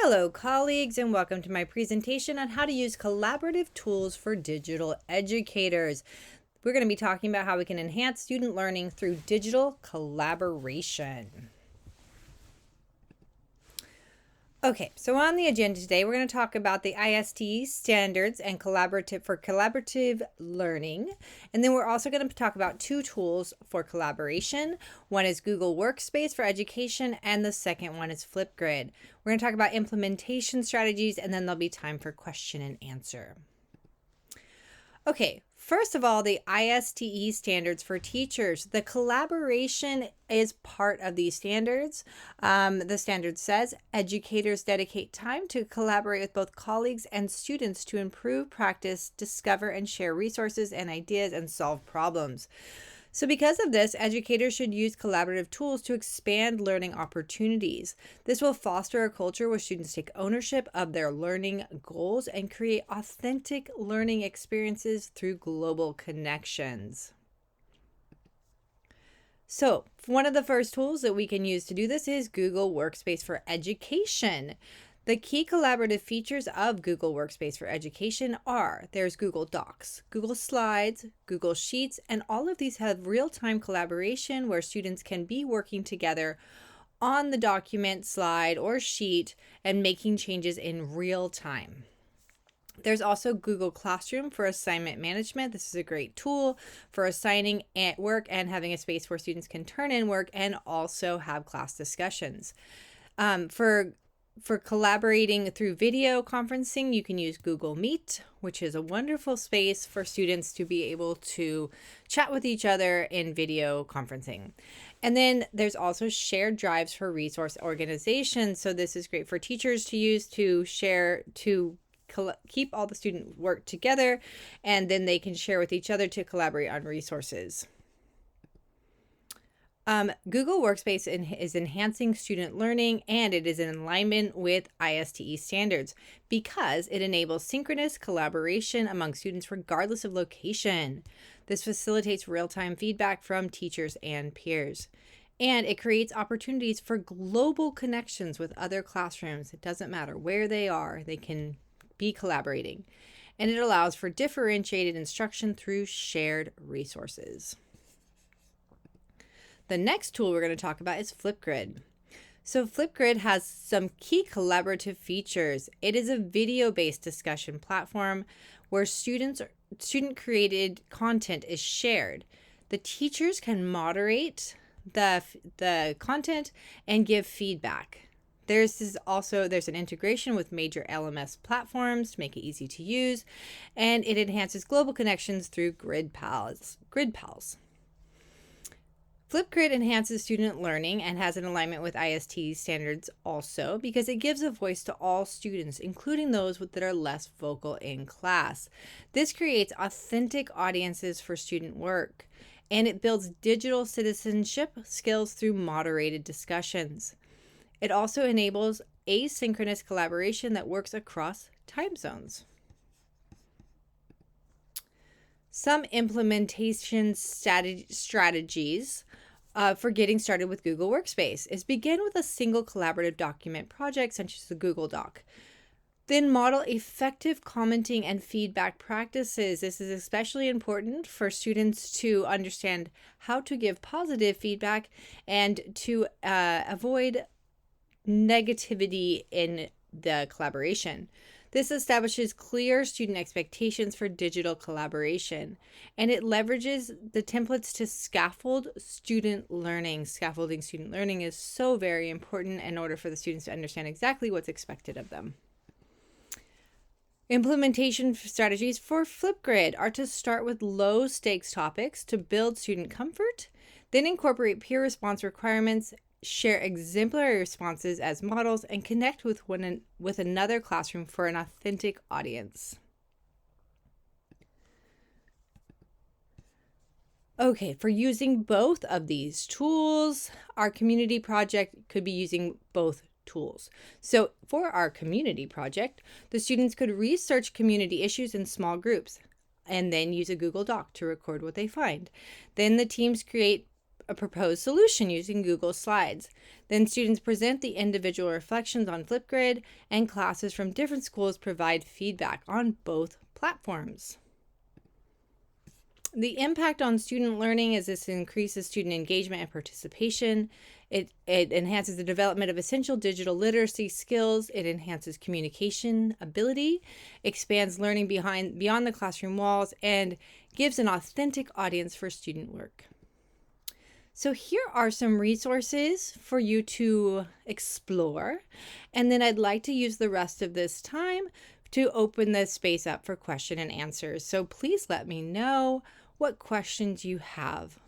Hello, colleagues, and welcome to my presentation on how to use collaborative tools for digital educators. We're going to be talking about how we can enhance student learning through digital collaboration. Okay, so on the agenda today, we're going to talk about the ISTE standards and collaborative learning. And then we're also going to talk about two tools for collaboration. One is Google Workspace for education, and the second one is Flipgrid. We're going to talk about implementation strategies, and then there'll be time for question and answer. Okay, first of all, the ISTE standards for teachers. The collaboration is part of these standards. The standard says educators dedicate time to collaborate with both colleagues and students to improve practice, discover and share resources and ideas, and solve problems. So because of this, educators should use collaborative tools to expand learning opportunities. This will foster a culture where students take ownership of their learning goals and create authentic learning experiences through global connections. So one of the first tools that we can use to do this is Google Workspace for Education. The key collaborative features of Google Workspace for Education are there's Google Docs, Google Slides, Google Sheets, and all of these have real-time collaboration where students can be working together on the document, slide, or sheet and making changes in real time. There's also Google Classroom for assignment management. This is a great tool for assigning work and having a space where students can turn in work and also have class discussions. For collaborating through video conferencing, you can use Google Meet, which is a wonderful space for students to be able to chat with each other in video conferencing. And then there's also shared drives for resource organization. So this is great for teachers to use to share, to keep all the student work together, and then they can share with each other to collaborate on resources. Google Workspace is enhancing student learning, and it is in alignment with ISTE standards because it enables synchronous collaboration among students regardless of location. This facilitates real-time feedback from teachers and peers. And it creates opportunities for global connections with other classrooms. It doesn't matter where they are, they can be collaborating. And it allows for differentiated instruction through shared resources. The next tool we're going to talk about is Flipgrid. So Flipgrid has some key collaborative features. It is a video-based discussion platform where student-created content is shared. The teachers can moderate the content and give feedback. There's an integration with major LMS platforms to make it easy to use, and it enhances global connections through GridPals. Flipgrid enhances student learning and has an alignment with ISTE standards also because it gives a voice to all students, including those that are less vocal in class. This creates authentic audiences for student work, and it builds digital citizenship skills through moderated discussions. It also enables asynchronous collaboration that works across time zones. Some implementation strategies for getting started with Google Workspace is begin with a single collaborative document project such as the Google Doc. Then model effective commenting and feedback practices. This is especially important for students to understand how to give positive feedback and to avoid negativity in the collaboration. This establishes clear student expectations for digital collaboration, and it leverages the templates to scaffold student learning. Scaffolding student learning is so very important in order for the students to understand exactly what's expected of them. Implementation strategies for Flipgrid are to start with low stakes topics to build student comfort, then incorporate peer response requirements, share exemplary responses as models, and connect with another classroom for an authentic audience. Okay, for using both of these tools, our community project could be using both tools. So for our community project, the students could research community issues in small groups and then use a Google Doc to record what they find. Then the teams create a proposed solution using Google Slides. Then students present the individual reflections on Flipgrid, and classes from different schools provide feedback on both platforms. The impact on student learning is this increases student engagement and participation. It enhances the development of essential digital literacy skills. It enhances communication ability, expands learning beyond the classroom walls, and gives an authentic audience for student work. So here are some resources for you to explore. And then I'd like to use the rest of this time to open the space up for question and answers. So please let me know what questions you have.